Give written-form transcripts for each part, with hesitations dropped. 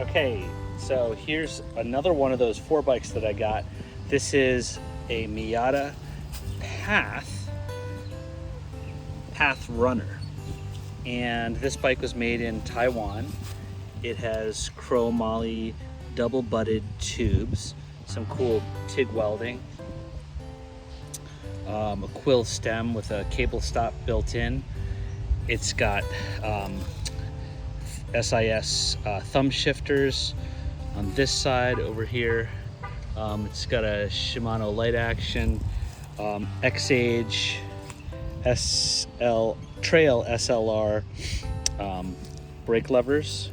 Okay, so here's another one of those 4 bikes that I got. This is a Miata Path Runner. And this bike was made in Taiwan. It has chromoly double butted tubes, some cool TIG welding, a quill stem with a cable stop built in. It's got SIS thumb shifters on this side over here. It's got a Shimano light action, X-Age Trail SLR brake levers.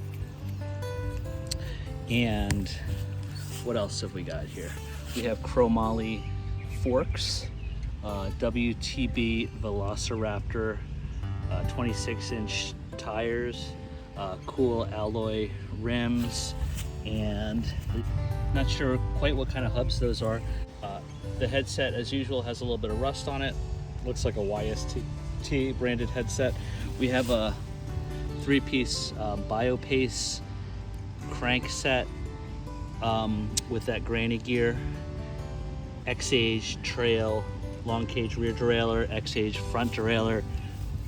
And what else have we got here? We have chromoly forks, WTB Velociraptor 26-inch tires, cool alloy rims, and not sure quite what kind of hubs those are. The headset, as usual, has a little bit of rust on it. Looks like a YST branded headset. We have a 3-piece BioPace crank set with that granny gear, X-Age Trail long cage rear derailleur, X-Age front derailleur.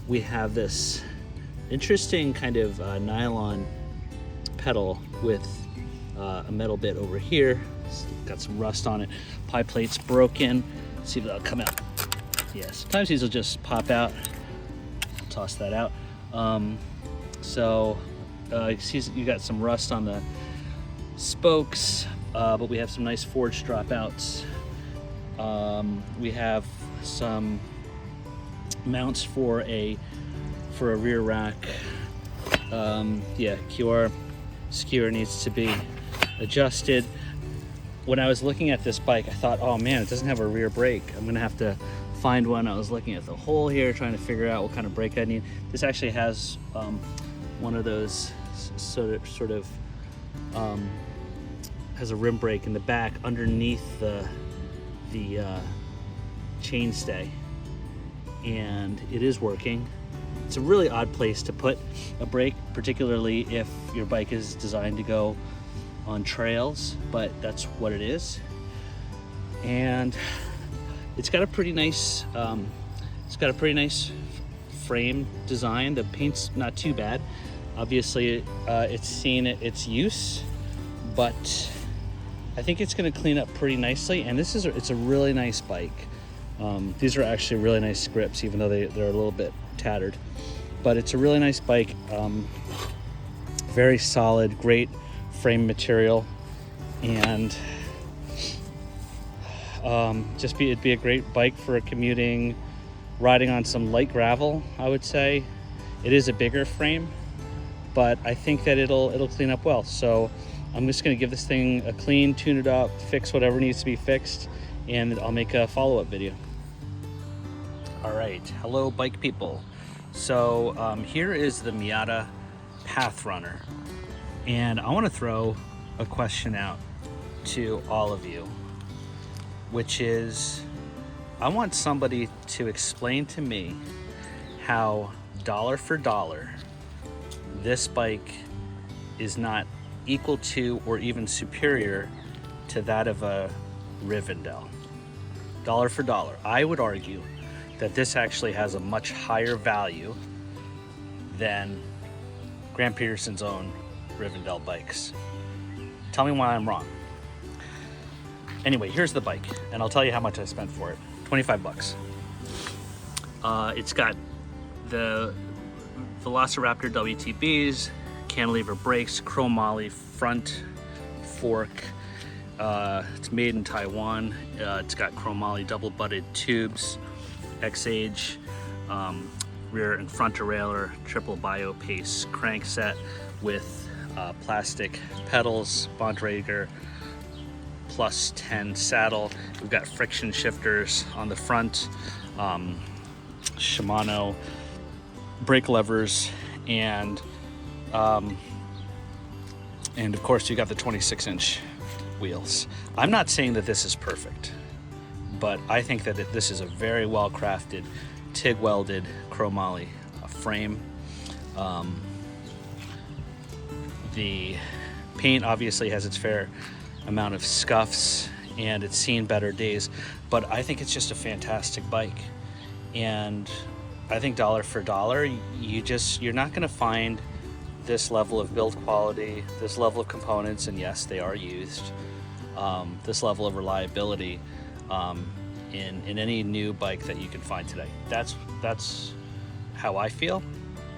We have this interesting kind of nylon pedal with a metal bit over here. It's got some rust on it. Pie plate's broken. Let's see if that'll come out. Yeah, sometimes these will just pop out. Toss that out. You see you got some rust on the spokes, but we have some nice forged dropouts. We have some mounts for a rear rack. QR skewer needs to be adjusted. When I was looking at this bike, I thought, oh man, it doesn't have a rear brake. I'm gonna have to find one. I was looking at the hole here, trying to figure out what kind of brake I need. This actually has one of those sort of has a rim brake in the back underneath the chainstay, and it is working. It's a really odd place to put a brake, particularly if your bike is designed to go on trails, but that's what it is. And it's got a pretty nice frame design. The paint's not too bad. Obviously, it's seen its use, but I think it's going to clean up pretty nicely. And it's a really nice bike. These are actually really nice grips, even though they're a little bit tattered. But it's a really nice bike. Very solid, great frame material, and it'd be a great bike for commuting, riding on some light gravel. I would say it is a bigger frame, but I think that it'll clean up well. So I'm just going to give this thing a clean, tune it up, fix whatever needs to be fixed, and I'll make a follow-up video. All right, hello bike people. So here is the Miata Path Runner, and I want to throw a question out to all of you, which is, I want somebody to explain to me how dollar for dollar this bike is not equal to or even superior to that of a Rivendell. Dollar for dollar. I would argue that this actually has a much higher value than Grant Peterson's own Rivendell bikes. Tell me why I'm wrong. Anyway, here's the bike, and I'll tell you how much I spent for it. 25 bucks. It's got the Velociraptor WTBs, cantilever brakes, chromoly front fork. It's made in Taiwan. It's got chromoly double butted tubes, X-Age rear and front derailleur, triple BioPace crankset with plastic pedals, Bontrager plus 10 saddle. We've got friction shifters on the front, Shimano brake levers, and of course you got the 26-inch wheels. I'm not saying that this is perfect, but I think that this is a very well crafted, TIG welded chromoly frame. The paint obviously has its fair amount of scuffs and it's seen better days, but I think it's just a fantastic bike. And I think dollar for dollar, you're not going to find this level of build quality, this level of components, and yes, they are used, this level of reliability in any new bike that you can find today. That's how I feel.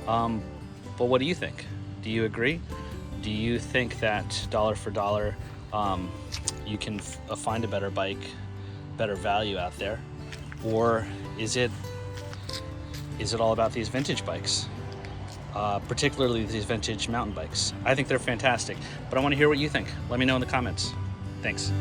But what do you think? Do you agree? Do you think that dollar for dollar, you can find a better bike, better value out there? Or is it all about these vintage bikes? Particularly these vintage mountain bikes. I think they're fantastic, but I want to hear what you think. Let me know in the comments. Thanks.